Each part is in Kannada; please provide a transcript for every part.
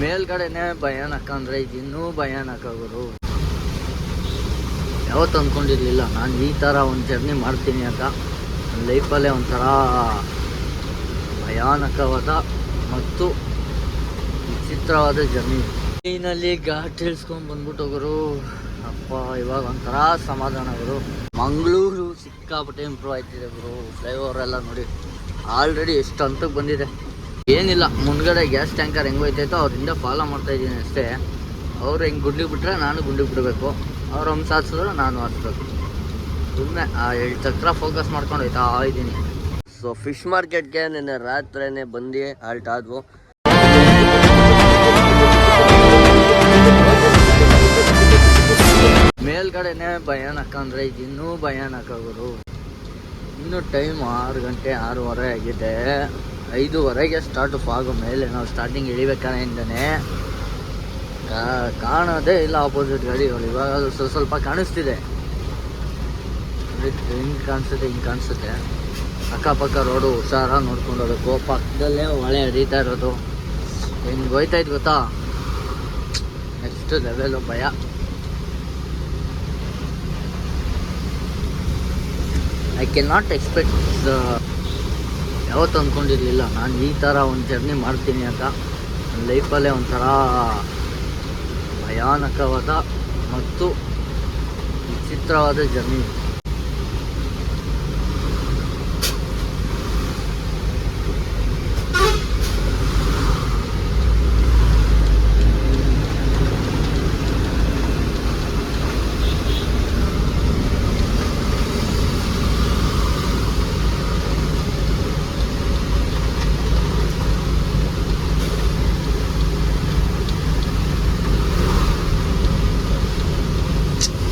ಮೇಲ್ಗಡೆನೆ ಭಯಾನಕ ಅಂದರೆ ಇದು ಇನ್ನೂ ಭಯಾನಕ ಗುರು. ಯಾವತ್ತು ಅಂದ್ಕೊಂಡಿರಲಿಲ್ಲ ನಾನು ಈ ಥರ ಒಂದು ಜರ್ನಿ ಮಾಡ್ತೀನಿ ಅಂತ. ನನ್ನ ಲೈಫಲ್ಲೇ ಒಂಥರ ಭಯಾನಕವಾದ ಮತ್ತು ವಿಚಿತ್ರವಾದ ಜರ್ನಿ. ಟ್ರೈನಲ್ಲಿ ಘಾಟ್ ಇಳಿಸ್ಕೊಂಡು ಬಂದ್ಬಿಟ್ಟು ಗುರು, ಅಪ್ಪ ಇವಾಗ ಒಂಥರ ಸಮಾಧಾನ ಗುರು. ಮಂಗಳೂರು ಸಿಕ್ಕಾಪಟ್ಟೆ ಇಂಪ್ರೂವ್ ಆಯ್ತಿದೆ ಗುರು. ಫ್ಲೈಓವರ್ ಎಲ್ಲ ನೋಡಿ ಆಲ್ರೆಡಿ ಎಷ್ಟು ಹಂತಕ್ಕೆ ಬಂದಿದೆ. ಏನಿಲ್ಲ, ಮುಂದ್ಗಡೆ ಗ್ಯಾಸ್ ಟ್ಯಾಂಕರ್ ಹೆಂಗೆ ಹೋಯ್ತಾಯ್ತೋ ಅವರಿಂದ ಫಾಲೋ ಮಾಡ್ತಾಯಿದ್ದೀನಿ ಅಷ್ಟೇ. ಅವ್ರು ಹೆಂಗೆ ಗುಂಡಿಗೆ ಬಿಟ್ಟರೆ ನಾನು ಗುಂಡಿಗೆ ಬಿಡಬೇಕು, ಅವ್ರು ಹಂಗೆ ಸಾಧಿಸಿದ್ರೆ ನಾನು ಹಾರಿಸ್ಬೇಕು. ಸುಮ್ಮನೆ ಆ 2 ಚಕ್ರ ಫೋಕಸ್ ಮಾಡ್ಕೊಂಡು ಹೋಯ್ತಾ ಇದ್ದೀನಿ. ಸೊ ಫಿಶ್ ಮಾರ್ಕೆಟ್ಗೆ ನಿನ್ನೆ ರಾತ್ರಿನೇ ಬಂದು ಹಾಲ್ಟ್ ಆದ್ವು. ಮೇಲ್ಗಡೆನೆ ಭಯಾನಕ ಅಂದರೆ ಇದು ಇನ್ನೂ ಭಯಾನಕ ಗುರು. ಇನ್ನೂ ಟೈಮ್ 6 ಗಂಟೆ 6:30 ಆಗಿದೆ. 5:30ಗೆ ಸ್ಟಾರ್ಟ್ ಫಾಗು. ಮೇಲೆ ನಾವು ಸ್ಟಾರ್ಟಿಂಗ್ ಇಳಿಬೇಕಾದ್ರೆ ಕಾಣೋದೇ ಇಲ್ಲ ಆಪೋಸಿಟ್ ಗಾಡಿಗಳು. ಇವಾಗ ಅದು ಸ್ವಲ್ಪ ಕಾಣಿಸ್ತಿದೆ, ಹಿಂಗೆ ಕಾಣಿಸುತ್ತೆ, ಹಿಂಗೆ ಕಾಣಿಸುತ್ತೆ. ಅಕ್ಕಪಕ್ಕ ರೋಡು ಹುಷಾರಾಗಿ ನೋಡ್ಕೊಂಡು ಹೋಗ್ಬೇಕು. ಪಕ್ಕದಲ್ಲೇ ಹೊಳೆ ಹರಿತಾ ಇರೋದು. ಹೆಂಗೆ ಹೋಯ್ತಾಯ್ತು ಗೊತ್ತಾ, ನೆಕ್ಸ್ಟ್ ಲೆವೆಲು ಭಯ. I can not expect. ಯಾವತ್ತು ಅಂದ್ಕೊಂಡಿರಲಿಲ್ಲ ನಾನು ಈ ಥರ ಒಂದು ಜರ್ನಿ ಮಾಡ್ತೀನಿ ಅಂತ. ನನ್ನ ಲೈಫಲ್ಲೇ ಒಂಥರ ಭಯಾನಕವಾದ ಮತ್ತು ವಿಚಿತ್ರವಾದ ಜರ್ನಿ.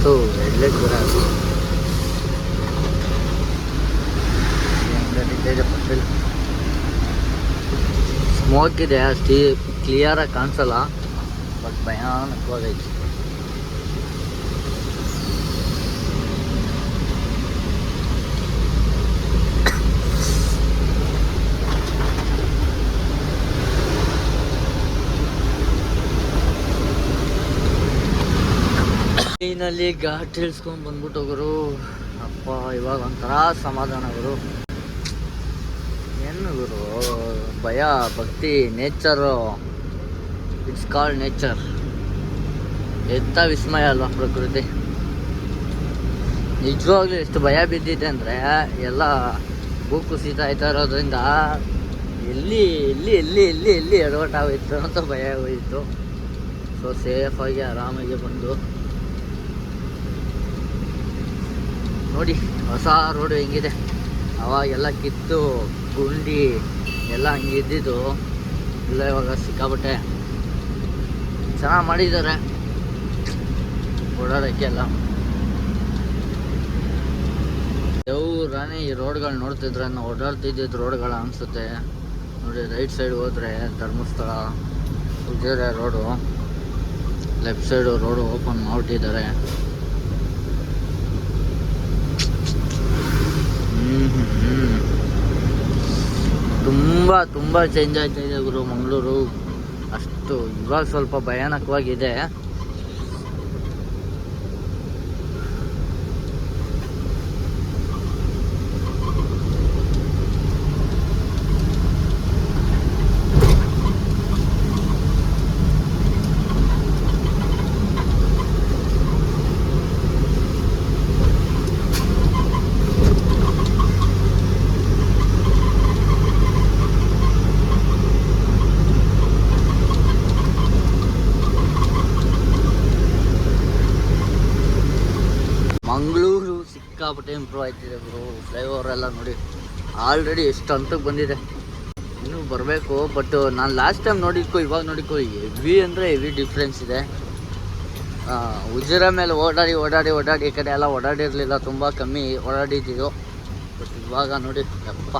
ಸೊ ರೆಡ್ ಬರೋದು ಸ್ಮೋಕ್ ಇದೆ, ಅಷ್ಟು ಕ್ಲಿಯರಾಗಿ ಕಾಣಿಸಲ್ಲ, ಬಟ್ ಭಯಾನಕವಾಗೈತಿ. ಟ್ರೈನಲ್ಲಿ ಘಾಟ್ ಇಳಿಸ್ಕೊಂಡು ಬಂದ್ಬಿಟ್ಟು ಗುರು, ಅಪ್ಪ ಇವಾಗ ಒಂಥರ ಸಮಾಧಾನ ಗುರು. ಏನು ಗುರು, ಭಯ ಭಕ್ತಿ ನೇಚರು, ಇಟ್ಸ್ ಕಾಲ್ಡ್ ನೇಚರ್. ಎಂಥ ವಿಸ್ಮಯ ಅಲ್ವಾ ಪ್ರಕೃತಿ. ನಿಜವಾಗ್ಲೂ ಎಷ್ಟು ಭಯ ಬಿದ್ದಿದೆ ಅಂದರೆ, ಎಲ್ಲ ಭೂ ಕುಸಿತ ಆಯ್ತಾ ಇರೋದ್ರಿಂದ ಎಲ್ಲಿ ಎಲ್ಲಿ ಎಲ್ಲಿ ಎಲ್ಲಿ ಎಲ್ಲಿ ಎಡವಟ್ಟಾಗೋಯ್ತು ಅಂತ ಭಯ ಹೋಯಿತು. ಸೊ ಸೇಫಾಗಿ ಆರಾಮಾಗಿ ಬಂದು ನೋಡಿ ಹೊಸ ರೋಡು ಹೆಂಗಿದೆ. ಅವಾಗೆಲ್ಲ ಕಿತ್ತು ಗುಂಡಿ ಎಲ್ಲ ಹಂಗೆ ಇದ್ದಿದ್ದು ಇಲ್ಲ, ಇವಾಗ ಸಿಕ್ಕಾಬಟ್ಟೆ ಚೆನ್ನಾಗಿ ಮಾಡಿದ್ದಾರೆ ಓಡಾಡೋಕ್ಕೆ ಎಲ್ಲ. ದೇವ್ರಾನೇ ಈ ರೋಡ್ಗಳು ನೋಡ್ತಿದ್ರೆ ನಾವು ಓಡಾಡ್ತಿದ್ದಿದ್ದು ರೋಡ್ಗಳು ಅನಿಸುತ್ತೆ ನೋಡಿ. ರೈಟ್ ಸೈಡ್ ಹೋದರೆ Dharmasthala Ujire road, left side road open ಮಾಡಿಬಿಟ್ಟಿದ್ದಾರೆ. ತುಂಬ ಚೇಂಜ್ ಆಗ್ತಾ ಇದೆ ಗುರು ಮಂಗಳೂರು. ಅಷ್ಟು ಇವಾಗ ಸ್ವಲ್ಪ ಭಯಾನಕವಾಗಿದೆ. ಮಂಗಳೂರು ಸಿಕ್ಕಾಪಟ್ಟೆ ಇಂಪ್ರೂವ್ ಆಯ್ತಿದೆ ಗುರು. ಫ್ಲೈಓವರ್ ಎಲ್ಲ ನೋಡಿ ಆಲ್ರೆಡಿ ಎಷ್ಟು ಹಂತಕ್ಕೆ ಬಂದಿದೆ. ಇನ್ನೂ ಬರಬೇಕು, ಬಟ್ ನಾನು ಲಾಸ್ಟ್ ಟೈಮ್ ನೋಡಿದ್ಕೋ ಇವಾಗ ನೋಡಿಕೋ ಹೆವಿ ಅಂದರೆ ಹೆವಿ ಡಿಫ್ರೆನ್ಸ್ ಇದೆ. ಉಜಿರೆ ಮೇಲೆ ಓಡಾಡಿ ಓಡಾಡಿ ಓಡಾಡಿ ಈ ಕಡೆ ಎಲ್ಲ ಓಡಾಡಿರಲಿಲ್ಲ, ತುಂಬ ಕಮ್ಮಿ ಓಡಾಡಿದ್ದು. ಬಟ್ ಇವಾಗ ನೋಡಿ ಯಪ್ಪ,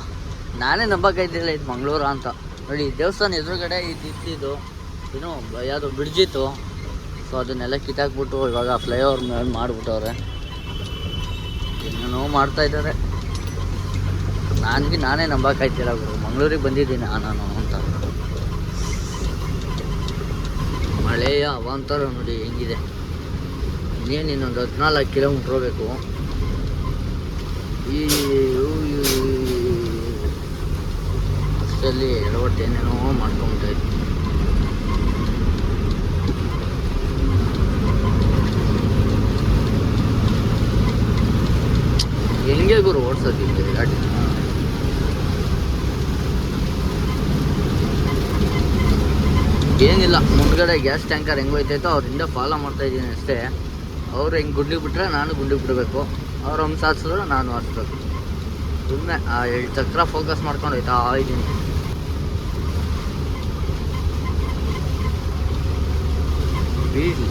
ನಾನೇ ನಂಬಕ್ಕಾಯ್ತಿಲ್ಲ ಇದು ಮಂಗಳೂರು ಅಂತ. ನೋಡಿ ದೇವಸ್ಥಾನ ಎದುರುಗಡೆ ಇದ್ದಿದ್ದು ಏನು ಯಾವುದೋ ಬ್ರಿಡ್ಜಿತ್ತು. ಸೊ ಅದನ್ನೆಲ್ಲ ಕಿತ್ತಾಕ್ಬಿಟ್ಟು ಇವಾಗ ಫ್ಲೈಓವರ್ ಮೇಲೆ ಮಾಡಿಬಿಟ್ಟವ್ರೆ, ಏನೇನೋ ಮಾಡ್ತಾಯಿದ್ದಾರೆ. ನಾನೇ ನಂಬಕ್ಕಾಯ್ತಿಲ್ಲ ಗುರು, ಮಂಗಳೂರಿಗೆ ಬಂದಿದ್ದೀನಿ ನಾನು ಅಂತ. ಮಳೆಯ ಅವಾಂತರ ನೋಡಿ ಹೆಂಗಿದೆ. ಇನ್ನೇನು ಇನ್ನೊಂದು 14 ಕಿಲೋಮೀಟ್ರ್ ಹೋಗ್ಬೇಕು. ಈ ಅಷ್ಟರಲ್ಲಿ ಎಡವಟ್ಟು ಏನೇನೋ ಮಾಡ್ಕೊಂಬಿಟ್ಟೈತಿ. ಹೆಂಗೆ ಗುರು ಓಡ್ಸೋದಿದೆ ಗಾಡಿ? ಏನಿಲ್ಲ, ಮುಂದ್ಗಡೆ ಗ್ಯಾಸ್ ಟ್ಯಾಂಕರ್ ಹೆಂಗೆ ಹೋಯ್ತೈತೋ ಅವ್ರಿಂದ ಫಾಲೋ ಮಾಡ್ತಾ ಇದ್ದೀನಿ ಅಷ್ಟೇ. ಅವ್ರು ಹೆಂಗೆ ಗುಂಡಿಗೆ ಬಿಟ್ರೆ ನಾನು ಗುಂಡಿಗೆ ಬಿಡಬೇಕು, ಅವ್ರು ಹಂಗೆ ಸಾಧಿಸಿದ್ರೆ ನಾನು ಹಾರಿಸ್ಬೇಕು. ಸುಮ್ಮನೆ ಆ 2 ಚಕ್ರ ಫೋಕಸ್ ಮಾಡ್ಕೊಂಡು ಹೋಯ್ತಾ ಇದ್ದೀನಿ. ಬೀಡಿ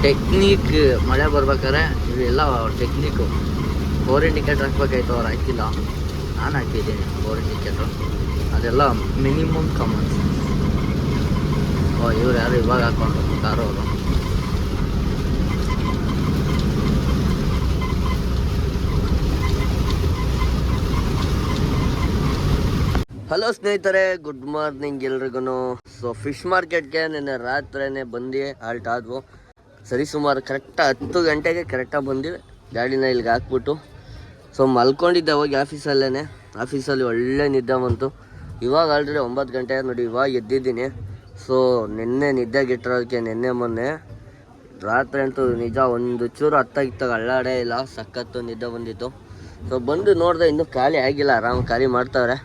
ಟೆಕ್ನಿಕ್, ಮಳೆ ಬರ್ಬೇಕಾದ್ರೆ ಇವೆಲ್ಲ ಟೆಕ್ನಿಕ್ಕು. 4 ಇಂಡಿಕೇಟರ್ ಹಾಕ್ಬೇಕಾಯ್ತು, ಅವ್ರು ಹಾಕಿಲ್ಲ, ನಾನು ಹಾಕಿದ್ದೀನಿ 4 ಇಂಡಿಕೇಟರ್. ಅದೆಲ್ಲ ಮಿನಿಮಮ್ ಕಾಮನ್ಸ್. ಇವ್ರು ಯಾರು ಇವಾಗ ಹಾಕ್ಕೊಂಡು ಕಾರು ಅವರು. ಹಲೋ ಸ್ನೇಹಿತರೆ, ಗುಡ್ ಮಾರ್ನಿಂಗ್ ಎಲ್ರಿಗೂ. ಸೊ ಫಿಶ್ ಮಾರ್ಕೆಟ್ಗೆ ನಿನ್ನೆ ರಾತ್ರಿನೇ ಬಂದು ಹಾಲ್ಟ್ ಆದವು. ಸರಿ ಸುಮಾರು ಕರೆಕ್ಟಾಗಿ 10 ಗಂಟೆಗೆ ಕರೆಕ್ಟಾಗಿ ಬಂದು ಗಾಡಿನ ಇಲ್ಲಿಗೆ ಹಾಕ್ಬಿಟ್ಟು ಸೊ ಮಲ್ಕೊಂಡಿದ್ದೆ ಹೋಗಿ ಆಫೀಸಲ್ಲಿ ಒಳ್ಳೆ ನಿದ್ದೆ ಬಂತು. ಇವಾಗ ಆಲ್ರೆಡಿ 9 ಗಂಟೆ ನೋಡಿ, ಇವಾಗ ಎದ್ದಿದ್ದೀನಿ. ಸೊ ನಿನ್ನೆ ನಿದ್ದೆಗಿಟ್ಟಿರೋದಕ್ಕೆ ಮೊನ್ನೆ ರಾತ್ರಿ ಅಂತೂ ನಿಜ ಒಂದು ಚೂರು ಹತ್ತಾಗಿತ್ತಾಗ ಅಳ್ಳಾಡೇ ಇಲ್ಲ, ಸಖತ್ತು ನಿದ್ದೆ ಬಂದಿತ್ತು. ಸೊ ಬಂದು ನೋಡಿದೆ ಇನ್ನೂ ಖಾಲಿ ಆಗಿಲ್ಲ, ಆರಾಮ್ ಖಾಲಿ ಮಾಡ್ತಾವ್ರೆ.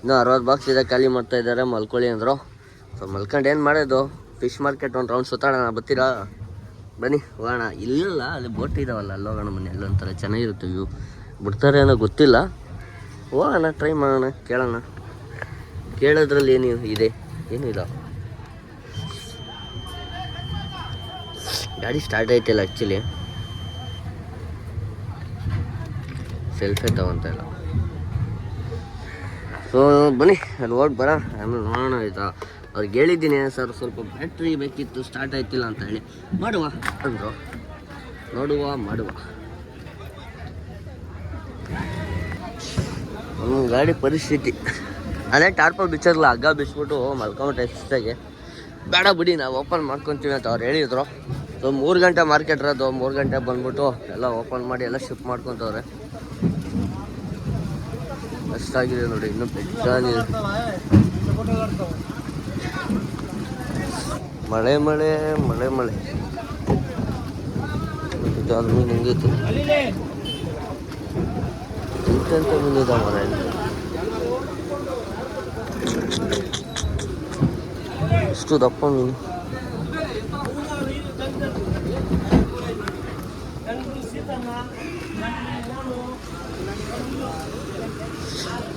ಇನ್ನೂ 60 ಬಾಕ್ಸ್ ಇದೆ, ಖಾಲಿ ಮಾಡ್ತಾಯಿದ್ದಾರೆ, ಮಲ್ಕೊಳ್ಳಿ ಅಂದರು. ಸೊ ಮಲ್ಕೊಂಡು ಏನು ಮಾಡೋದು, ಫಿಶ್ ಮಾರ್ಕೆಟ್ ಒಂದು ರೌಂಡ್ ಸುತ್ತಾಡೋಣ, ಬರ್ತೀರಾ? ಬನ್ನಿ ಹೋಗೋಣ. ಇಲ್ಲ ಅಲ್ಲಿ ಬೋಟ್ ಇದಾವಲ್ಲ, ಅಲ್ಲಿ ಹೋಗೋಣ ಬನ್ನಿ. ಅಲ್ಲೊಂಥರ ಚೆನ್ನಾಗಿರುತ್ತೆ ವ್ಯೂ. ಬಿಡ್ತಾರೆ ಏನೋ ಗೊತ್ತಿಲ್ಲ, ಹೋಗೋಣ, ಟ್ರೈ ಮಾಡೋಣ, ಕೇಳೋಣ. ಕೇಳೋದ್ರಲ್ಲಿ ಏನು ಇದೆ, ಏನಿಲ್ಲ. ಗಾಡಿ ಸ್ಟಾರ್ಟ್ ಆಯ್ತಿಲ್ಲ ಆ್ಯಕ್ಚುಲಿ, ಸೆಲ್ಫೇ ತಗೊಂತ ಇಲ್ಲ. ಸೊ ಬನ್ನಿ ಅಲ್ಲಿ ಓಟ್ ಬರ, ಆಮೇಲೆ ನೋಡೋಣ ಆಯಿತಾ. ಅವ್ರಿಗೆ ಹೇಳಿದ್ದೀನಿ ಸರ್ ಸ್ವಲ್ಪ ಬ್ಯಾಟ್ರಿ ಬೇಕಿತ್ತು, ಸ್ಟಾರ್ಟ್ ಆಯ್ತಿಲ್ಲ ಅಂತ ಹೇಳಿ. ಮಾಡುವ ಅಂದರು, ಮಾಡುವ. ಗಾಡಿ ಪರಿಸ್ಥಿತಿ ಅದೇ ಟಾರ್ಪಲ್ ಬಿಚ್ಚಿರಲ್ಲ, ಹಗ್ಗ ಬಿಚ್ಬಿಟ್ಟು ಮಲ್ಕೊಂಬಿಟ್ಟೆ ಶಿಸ್ತಾಗೆ. ಬೇಡ ಬಿಡಿ ನಾವು ಓಪನ್ ಮಾಡ್ಕೊತೀವಿ ಅಂತ ಅವ್ರು ಹೇಳಿದರು. ಸೊ 3 ಗಂಟೆ ಮಾರ್ಕೆಟ್ ಇರೋದು, 3 ಗಂಟೆ ಬಂದ್ಬಿಟ್ಟು ಎಲ್ಲ ಓಪನ್ ಮಾಡಿ ಎಲ್ಲ ಶಿಫ್ಟ್ ಮಾಡ್ಕೊತವ್ರೆ. ಅಷ್ಟಾಗಿದೆ ನೋಡಿ, ಇನ್ನೂ ಬೆಜ್ಜಾನಿದೆ. ಮಳೆ ಮೀನು ಹೆಂಗೈತಿ ಇಂಥ ಮೀನಿದ ಮರ. ಇಷ್ಟು ದಪ್ಪ ಮೀನು.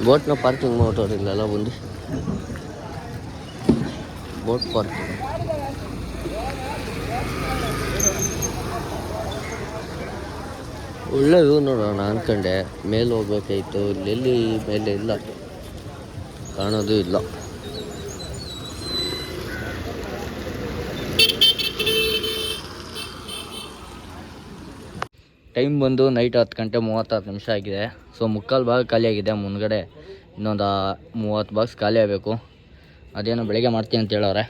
ಬೋಟ್ನ ಪಾರ್ಕಿಂಗ್ ಮಾಡೋರಿಲ್ಲ ಬಂದು, ಬೋಟ್ ಪಾರ್ಕಿಂಗ್. ಒಳ್ಳೆ ವ್ಯೂ ನೋಡೋಣ ಅಂದ್ಕೊಂಡೆ, ಮೇಲೆ ಹೋಗ್ಬೇಕಾಯ್ತು. ಇಲ್ಲೆಲ್ಲಿ ಮೇಲೆ ಇಲ್ಲ, ಕಾಣೋದು ಇಲ್ಲ. ಟೈಮ್ ಬಂದು ನೈಟ್ 10 ಗಂಟೆ 36 ನಿಮಿಷ ಆಗಿದೆ. ಸೊ 3/4 ಭಾಗ ಖಾಲಿ ಆಗಿದೆ. ಮುಂದ್ಗಡೆ ಇನ್ನೊಂದು 30 ಬಾಕ್ಸ್ ಖಾಲಿ ಆಗಬೇಕು. ಅದೇನೋ ಬೆಳಗ್ಗೆ ಮಾಡ್ತೀನಿ ಅಂತ ಹೇಳೋರೆ.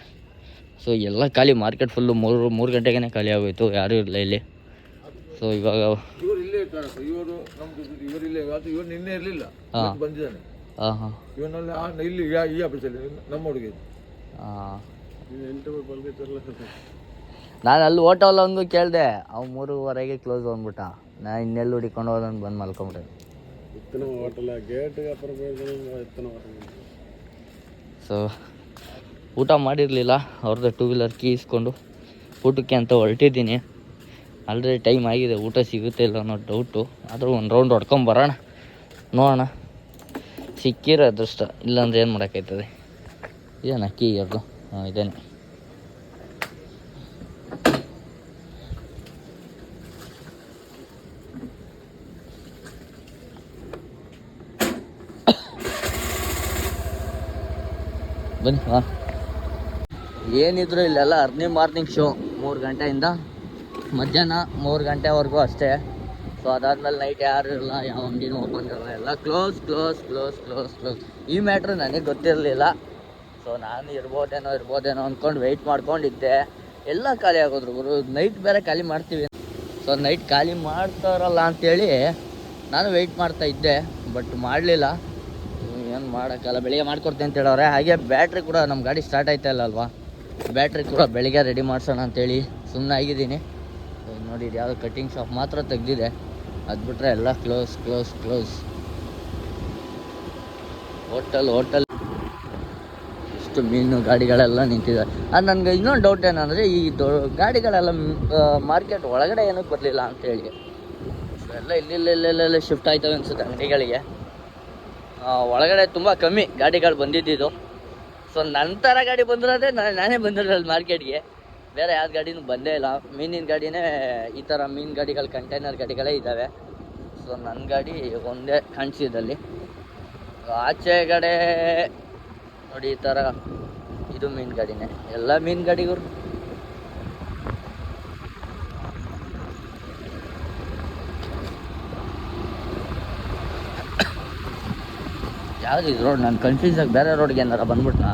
ಸೊ ಎಲ್ಲ ಖಾಲಿ, ಮಾರ್ಕೆಟ್ ಫುಲ್ಲು 3 ಗಂಟೆಗೆ ಖಾಲಿ ಆಗೋಯ್ತು, ಯಾರೂ ಇಲ್ಲ ಇಲ್ಲಿ. ಸೊ ಇವಾಗ ನಿನ್ನೆ ಇರಲಿಲ್ಲ, ಬಂದಿದ್ದಾನೆ. ಇಲ್ಲಿ ಈ ಆಫೀಸಲ್ಲಿ ನಮ್ಮ ಹುಡುಗಿ. ನಾನು ಅಲ್ಲಿ ಹೋಟೆಲ್ ಒಂದು ಕೇಳಿದೆ, ಅವು 3:15ಗೆ ಕ್ಲೋಸ್ ಬಂದ್ಬಿಟ್ಟ. ನಾ ಇನ್ನೆಲ್ಲಿ ಹುಡಿಕೊಂಡು ಹೋದಂತ ಬಂದು ಮಲ್ಕೊಂಬಿಟ್ಟೆ. ಸೊ ಊಟ ಮಾಡಿರಲಿಲ್ಲ, ಅವ್ರದ್ದು 2 ವೀಲರ್ ಕೀ ಇಸ್ಕೊಂಡು ಊಟಕ್ಕೆ ಅಂತ ಹೊರಟಿದ್ದೀನಿ. ಆಲ್ರೆಡಿ ಟೈಮ್ ಆಗಿದೆ, ಊಟ ಸಿಗುತ್ತೆ ಇಲ್ಲ ಅನ್ನೋ ಡೌಟು. ಆದರೂ ಒಂದು ರೌಂಡ್ ಹೊಡ್ಕೊಂಬರೋಣ, ನೋಡೋಣ. ಸಿಕ್ಕಿರೋ ಅದೃಷ್ಟ, ಇಲ್ಲಾಂದ್ರೆ ಏನು ಮಾಡೋಕ್ಕಾಯ್ತದೆ. ಇದೇನು ಕೀ ಅದು? ಹಾಂ ಇದೇನೆ. ಬನ್ನಿ. ಹಾಂ ಏನಿದ್ರು ಇಲ್ಲೆಲ್ಲ ಅರ್ಲಿ ಮಾರ್ನಿಂಗ್ ಶೋ 3 ಗಂಟೆಯಿಂದ ಮಧ್ಯಾಹ್ನ 3 ಗಂಟೆವರೆಗೂ ಅಷ್ಟೇ. ಸೊ ಅದಾದ್ಮೇಲೆ ನೈಟ್ ಯಾರು ಇರಲ್ಲ, ಯಾವ ಅಂಗಡಿನೂ ಓಪನ್ ಇರಲ್ಲ, ಎಲ್ಲ close close close close close. ಈ ಮ್ಯಾಟ್ರ್ ನನಗೆ ಗೊತ್ತಿರಲಿಲ್ಲ. ಸೊ ನಾನು ಇರ್ಬೋದೇನೋ ಅಂದ್ಕೊಂಡು ವೆಯ್ಟ್ ಮಾಡ್ಕೊಂಡಿದ್ದೆ. ಎಲ್ಲ ಖಾಲಿ ಆಗೋದ್ರು ಗುರು. ನೈಟ್ ಬೇರೆ ಖಾಲಿ ಮಾಡ್ತೀವಿ. ಸೊ ನೈಟ್ ಖಾಲಿ ಮಾಡ್ತಾರಲ್ಲ ಅಂಥೇಳಿ ನಾನು ವೆಯ್ಟ್ ಮಾಡ್ತಾ ಇದ್ದೆ, ಬಟ್ ಮಾಡಲಿಲ್ಲ. ಏನು ಮಾಡೋಕ್ಕಲ್ಲ, ಬೆಳಿಗ್ಗೆ ಮಾಡ್ಕೊಡ್ತೀನಿ ಅಂತ ಹೇಳೋರೆ. ಹಾಗೆ ಬ್ಯಾಟ್ರಿ ಕೂಡ ನಮ್ಮ ಗಾಡಿ ಸ್ಟಾರ್ಟ್ ಆಯ್ತಾ ಅಲ್ವಾ, ಬ್ಯಾಟ್ರಿ ಕೂಡ ಬೆಳಿಗ್ಗೆ ರೆಡಿ ಮಾಡಿಸೋಣ ಅಂತೇಳಿ ಸುಮ್ಮನೆ ಆಗಿದ್ದೀನಿ. ನೋಡಿ, ಇದು ಯಾವುದೋ ಕಟ್ಟಿಂಗ್ ಶಾಪ್ ಮಾತ್ರ ತೆಗೆದಿದೆ, ಅದು ಬಿಟ್ಟರೆ ಎಲ್ಲ ಕ್ಲೋಸ್ ಕ್ಲೋಸ್ ಕ್ಲೋಸ್. ಹೋಟೆಲ್ ಇಷ್ಟು ಮೀನು ಗಾಡಿಗಳೆಲ್ಲ ನಿಂತಿದೆ. ಅದು ನನಗೆ ಇನ್ನೊಂದು ಡೌಟ್ ಏನಂದರೆ, ಈ ಗಾಡಿಗಳೆಲ್ಲ ಮಾರ್ಕೆಟ್ ಒಳಗಡೆ ಏನಕ್ಕೆ ಬರಲಿಲ್ಲ ಅಂತೇಳಿ. ಸೊ ಎಲ್ಲ ಇಲ್ಲೆಲ್ಲ ಶಿಫ್ಟ್ ಆಯ್ತವೆ ಅನಿಸುತ್ತೆ ಅಂಗಡಿಗಳಿಗೆ. ಒಳಗಡೆ ತುಂಬ ಕಮ್ಮಿ ಗಾಡಿಗಳು ಬಂದಿದ್ದು. ಸೊ ನಂತರ ಗಾಡಿ ಬಂದಿರೋದೇ ನಾನೇ ಬಂದಿರೋದು ಮಾರ್ಕೆಟ್ಗೆ. ಬೇರೆ ಯಾವ್ದು ಗಾಡಿನೂ ಬಂದೇ ಇಲ್ಲ. ಮೀನಿನ ಗಾಡಿನೇ ಈ ಥರ ಮೀನು ಗಾಡಿಗಳು, ಕಂಟೈನರ್ ಗಾಡಿಗಳೇ ಇದ್ದಾವೆ. ಸೊ ನನ್ನ ಗಾಡಿ ಒಂದೇ ಕಾಣಿಸಿದಲ್ಲಿ. ಆಚೆ ಕಡೆ ನೋಡಿ ಈ ಥರ ಇದು ಮೀನು ಗಾಡಿನೇ, ಎಲ್ಲ ಮೀನು ಗಾಡಿಗಳು. ಯಾವ್ದು ಇದು ರೋಡ್? ನಾನು ಕನ್ಫ್ಯೂಸ್ ಆಗಿ ಬೇರೆ ರೋಡ್ಗೆ ಏನಾರ ಬಂದ್ಬಿಟ್ನಾ?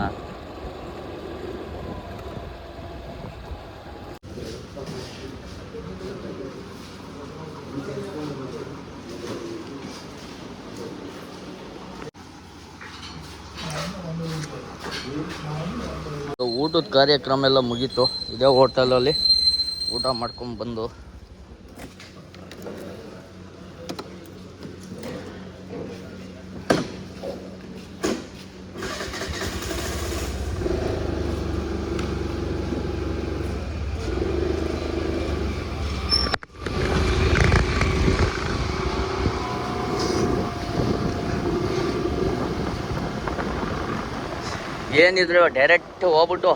ಊಟದ ಕಾರ್ಯಕ್ರಮ ಎಲ್ಲ ಮುಗೀತು. ಇದೇ ಹೋಟೆಲಲ್ಲಿ ಊಟ ಮಾಡ್ಕೊಂಡು ಬಂದು ಏನಿದ್ರು ಡೈರೆಕ್ಟ್ ಹೋಗ್ಬಿಟ್ಟು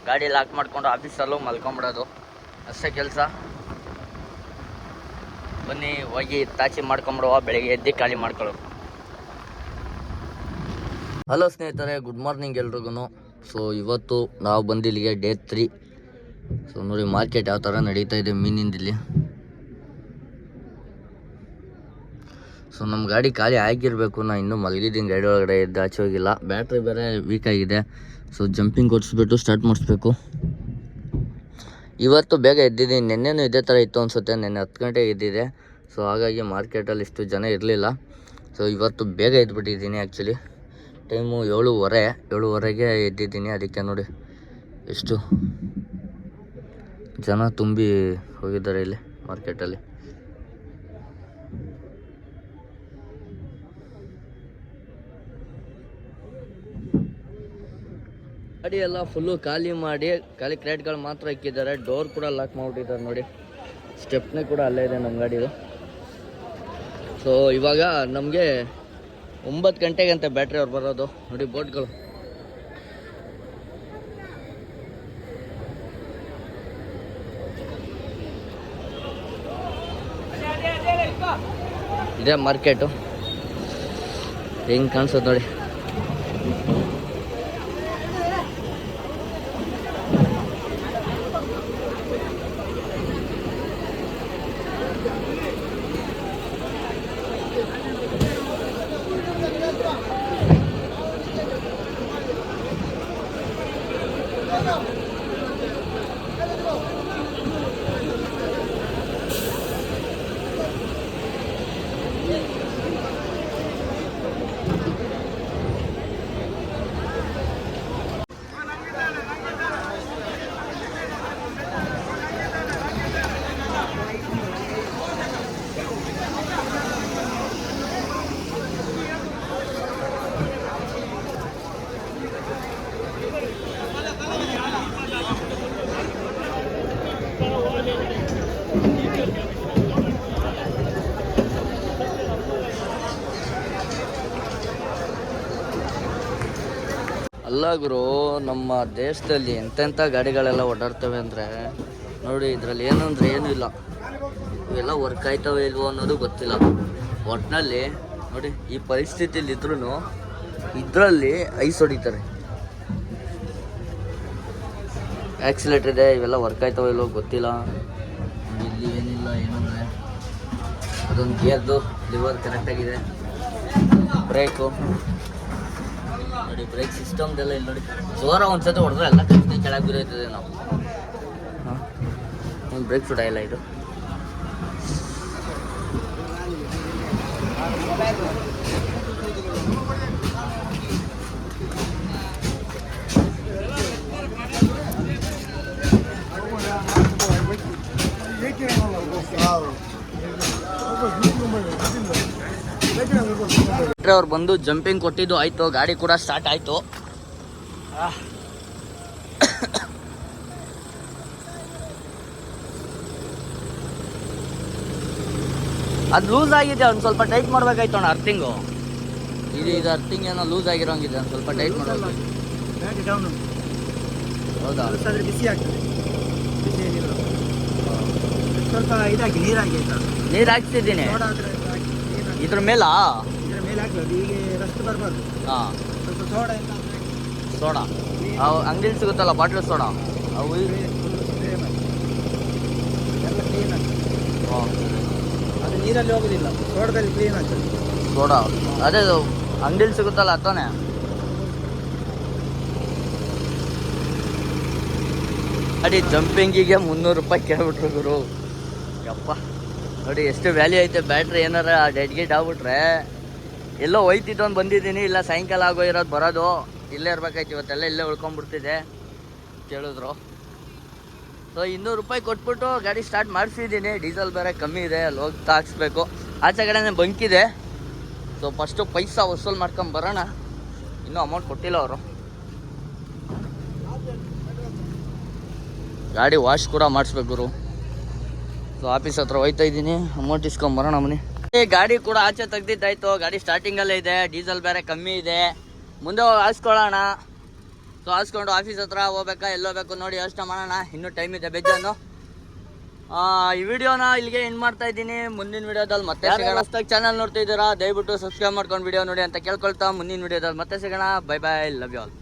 ಗಾಡಿ ಲಾಕ್ ಮಾಡ್ಕೊಂಡು ಆಫೀಸಲ್ಲೂ ಮಲ್ಕೊಂಬಿಡೋದು ಅಷ್ಟೇ ಕೆಲಸ. ಬನ್ನಿ ಹೋಗಿ ತಾಚಿ ಮಾಡ್ಕೊಂಬಿಡುವ, ಬೆಳಿಗ್ಗೆ ಎದ್ದು ಖಾಲಿ ಮಾಡ್ಕೊಳ್ಳೋದು. ಹಲೋ ಸ್ನೇಹಿತರೆ, ಗುಡ್ ಮಾರ್ನಿಂಗ್ ಎಲ್ರಿಗೂ. ಸೊ ಇವತ್ತು ನಾವು ಬಂದಿಲ್ಲಿಗೆ ಡೇ 3. ಸೊ ನೋಡಿ ಮಾರ್ಕೆಟ್ ಯಾವ ಥರ ನಡೀತಾ ಇದೆ ಮೀನಿಂದಿಲ್ಲಿ. ಸೊ ನಮ್ಮ ಗಾಡಿ ಖಾಲಿ ಆಗಿರಬೇಕು, ನಾನು ಇನ್ನೂ ಮಲಗಿದ್ದೀನಿ, ಗಾಡಿ ಒಳಗಡೆ ಎದ್ದು ಆಚೆ ಹೋಗಿಲ್ಲ. ಬ್ಯಾಟ್ರಿ ಬೇರೆ ವೀಕ್ ಆಗಿದೆ. ಸೊ ಜಂಪಿಂಗ್ ಕೊಡಿಸ್ಬಿಟ್ಟು ಸ್ಟಾರ್ಟ್ ಮಾಡಿಸ್ಬೇಕು. ಇವತ್ತು ಬೇಗ ಎದ್ದಿದ್ದೀನಿ. ನೆನ್ನೆನೂ ಇದೇ ಥರ ಇತ್ತು ಅನಿಸುತ್ತೆ. ನೆನ್ನೆ 10 ಗಂಟೆಗೆ ಎದ್ದಿದೆ. ಸೊ ಹಾಗಾಗಿ ಮಾರ್ಕೆಟಲ್ಲಿ ಇಷ್ಟು ಜನ ಇರಲಿಲ್ಲ. ಸೊ ಇವತ್ತು ಬೇಗ ಎದ್ಬಿಟ್ಟಿದ್ದೀನಿ. Actually time 7:30ಗೆ ಎದ್ದಿದ್ದೀನಿ. ಅದಕ್ಕೆ ನೋಡಿ ಎಷ್ಟು ಜನ ತುಂಬಿ ಹೋಗಿದ್ದಾರೆ ಇಲ್ಲಿ ಮಾರ್ಕೆಟಲ್ಲಿ. ಗಾಡಿ ಎಲ್ಲ ಫುಲ್ಲು ಖಾಲಿ ಮಾಡಿ ಖಾಲಿ ಕ್ರೇಟ್ಗಳು ಮಾತ್ರ ಇಕ್ಕಿದ್ದಾರೆ. ಡೋರ್ ಕೂಡ ಲಾಕ್ ಮಾಡಿಬಿಟ್ಟಿದ್ದಾರೆ ನೋಡಿ. ಸ್ಟೆಪ್ನೇ ಕೂಡ ಅಲ್ಲೇ ಇದೆ ನಮ್ಮ ಗಾಡಿದು. ಸೊ ಇವಾಗ ನಮಗೆ 9 ಗಂಟೆಗೆ ಅಂತ ಬ್ಯಾಟ್ರಿ ಅವ್ರು ಬರೋದು. ನೋಡಿ ಬೋಟ್ಗಳು. ಇದೇ ಮಾರ್ಕೆಟು, ಹೆಂಗೆ ಕಾಣಿಸೋದು ನೋಡಿ. ಅಲ್ಲ ಗುರು, ನಮ್ಮ ದೇಶದಲ್ಲಿ ಎಂತೆಂಥ ಗಾಡಿಗಳೆಲ್ಲ ಓಡಾಡ್ತವೆ ಅಂದರೆ ನೋಡಿ. ಇದರಲ್ಲಿ ಏನು ಅಂದರೆ ಏನೂ ಇಲ್ಲ. ಇವೆಲ್ಲ ವರ್ಕ್ ಆಯ್ತವೆ ಇಲ್ವೋ ಅನ್ನೋದು ಗೊತ್ತಿಲ್ಲ. ಒಟ್ಟಿನಲ್ಲಿ ನೋಡಿ, ಈ ಪರಿಸ್ಥಿತಿಲಿ ಇದ್ರೂ ಇದರಲ್ಲಿ ಐಸ್ ಹೊಡಿತಾರೆ. ಆಕ್ಸಿಲೇಟರ್ ಇದೆ, ಇವೆಲ್ಲ ವರ್ಕ್ ಆಯ್ತವೆ ಇಲ್ವೋ ಗೊತ್ತಿಲ್ಲ. ಇಲ್ಲಿ ಏನಿಲ್ಲ, ಏನಂದರೆ ಅದೊಂದು ಗೇರ್ದು ಲಿವರ್ ಕರೆಕ್ಟಾಗಿದೆ. ಬ್ರೇಕು ನೋಡಿ, ಬ್ರೇಕ್ ಸಿಸ್ಟಮ್ದೆಲ್ಲ ಇಲ್ಲಿ ನೋಡಿ. ಜೋರ ಒಂದ್ಸತಿ ಹೊಡೆದ್ರೆ ಎಲ್ಲ ಕಟ್ಟಿ ಕೆಳಗೆ ಬಿದ್ದೋಯ್ತದೆ ನಾವು. ಒಂದು ಬ್ರೇಕ್ ಫುಟ ಇಲ್ಲ ಇದು. ಅವ್ರು ಬಂದು ಜಂಪಿಂಗ್ ಕೊಟ್ಟಿದ್ದು ಆಯ್ತು, ಗಾಡಿ ಕೂಡ ಸ್ಟಾರ್ಟ್ ಆಯ್ತು. ಅದು ಲೂಸ್ ಆಗಿದೆ, ಒಂದು ಸ್ವಲ್ಪ ಟೈಟ್ ಮಾಡ್ಬೇಕಾಯ್ತು ಅಣ್ಣ. ಅರ್ಥಿಂಗು ಇದು ಅರ್ಥಿಂಗ್ ಏನೋ ಲೂಸ್ ಆಗಿರೋಂಗಿದೆ, ಒಂದು ಸ್ವಲ್ಪ ಟೈಟ್ ಮಾಡಬೇಕು. ಹೌದಾ? ಬಿಸಿ ಆಗ್ತದೆ, ಬಿಸಿ ಏನಿಲ್ಲ. ಸ್ವಲ್ಪ ಇದಾಗಿ ನೀರು ಹಾಕ್ತಿದ್ದೀನಿ ಇದ್ರ ಮೇಲಾ. ಇದರ ಮೇಲೆ ಹಾಕ್ಬೋದು, ಈಗ ರಸ್ಟ್ ಬರಬಾರ್ದು. ಹಾಂ, ಸ್ವಲ್ಪ ಸೋಡಾ ಇಲ್ಲ ಸೋಡಾ ಅವು ಅಂಗಡಿಲಿ ಸಿಗುತ್ತಲ್ಲ, ಬಾಟ್ಲು ಸೋಡಾ, ಅವು ಎಲ್ಲ ಕ್ಲೀನ್ ಆಗ್ತದೆ. ಅದು ನೀರಲ್ಲಿ ಹೋಗೋದಿಲ್ಲ, ಸೋಡಾದಲ್ಲಿ ಕ್ಲೀನ್ ಆಗ್ತದೆ. ಸೋಡಾ ಅದೇ ಅಂಗಡಿಲಿ ಸಿಗುತ್ತಲ್ಲ ಅತ್ತಾನೆ. ಅಡಿ ಜಂಪಿಂಗಿಗೆ 300 ರೂಪಾಯಿ ಕೇಳ್ಬಿಟ್ರು ಗುರು. ಯಪ್ಪ ನೋಡಿ ಎಷ್ಟು ವ್ಯಾಲ್ಯೂ ಐತೆ. ಬ್ಯಾಟ್ರಿ ಏನಾರ ಡೆಡ್ ಗಿಡ್ ಆಗ್ಬಿಟ್ರೆ ಎಲ್ಲೋ ಹೋಯ್ತಿದ್ದು ಅಂತ ಬಂದಿದ್ದೀನಿ, ಇಲ್ಲ ಸಾಯಂಕಾಲ ಆಗೋ ಇರೋದು ಬರೋದು, ಇಲ್ಲೇ ಇರ್ಬೇಕಾಯ್ತು. ಇವತ್ತೆಲ್ಲ ಇಲ್ಲೇ ಉಳ್ಕೊಂಡ್ಬಿಡ್ತಿದ್ದೆ ಕೇಳಿದ್ರು. ಸೊ 200 ರೂಪಾಯಿ ಕೊಟ್ಬಿಟ್ಟು ಗಾಡಿ ಸ್ಟಾರ್ಟ್ ಮಾಡಿಸಿದ್ದೀನಿ. ಡೀಸೆಲ್ ಬೇರೆ ಕಮ್ಮಿ ಇದೆ, ಅಲ್ಲಿ ಹೋಗ್ತಾ ಹಾಕ್ಸ್ಬೇಕು. ಆಚೆ ಕಡೆನೇ ಬಂಕಿದೆ. ಸೊ ಫಸ್ಟು ಪೈಸಾ ವಸೂಲು ಮಾಡ್ಕೊಂಡು ಬರೋಣ. ಇನ್ನೂ ಅಮೌಂಟ್ ಕೊಟ್ಟಿಲ್ಲ ಅವರು. ಗಾಡಿ ವಾಶ್ ಕೂಡ ಮಾಡಿಸ್ಬೇಕು ಗುರು. ಸೊ ಆಫೀಸ್ ಹತ್ರ ಹೋಯ್ತಾ ಇದ್ದೀನಿ, ಅಮೌಂಟ್ ಇಸ್ಕೊಂಬರೋಣ ಮನೆ. ಗಾಡಿ ಕೂಡ ಆಚೆ ತೆಗ್ದಿದ್ದಾಯ್ತು. ಗಾಡಿ ಸ್ಟಾರ್ಟಿಂಗಲ್ಲೇ ಇದೆ, ಡೀಸೆಲ್ ಬೇರೆ ಕಮ್ಮಿ ಇದೆ. ಮುಂದೆ ಹಾಕ್ಸ್ಕೊಳ್ಳೋಣ. ಸೊ ಹಾಕ್ಸ್ಕೊಂಡು ಆಫೀಸ್ ಹತ್ರ ಹೋಗ್ಬೇಕಾ ಎಲ್ಲೋಗ್ಬೇಕು ನೋಡಿ ಯೋಚನೆ ಮಾಡೋಣ. ಇನ್ನೂ ಟೈಮ್ ಇದೆ ಬೇಜಾನು. ಈ ವಿಡಿಯೋನ ಇಲ್ಲಿಗೆ ಎಂಡ್ ಮಾಡ್ತಾ ಇದ್ದೀನಿ. ಮುಂದಿನ ವಿಡಿಯೋದಲ್ಲಿ ಮತ್ತೆ ಸಿಗೋಣ. ಹೊಸ್ದಾಗಿ ಚಾನಲ್ ನೋಡ್ತಾ ಇದ್ದೀರಾ, ದಯವಿಟ್ಟು ಸಬ್ಸ್ಕ್ರೈಬ್ ಮಾಡ್ಕೊಂಡು ವಿಡಿಯೋ ನೋಡಿ ಅಂತ ಕೇಳ್ಕೊಳ್ತಾ ಮುಂದಿನ ವಿಡಿಯೋದಲ್ಲಿ ಮತ್ತೆ ಸಿಗೋಣ. Bye bye, love you all.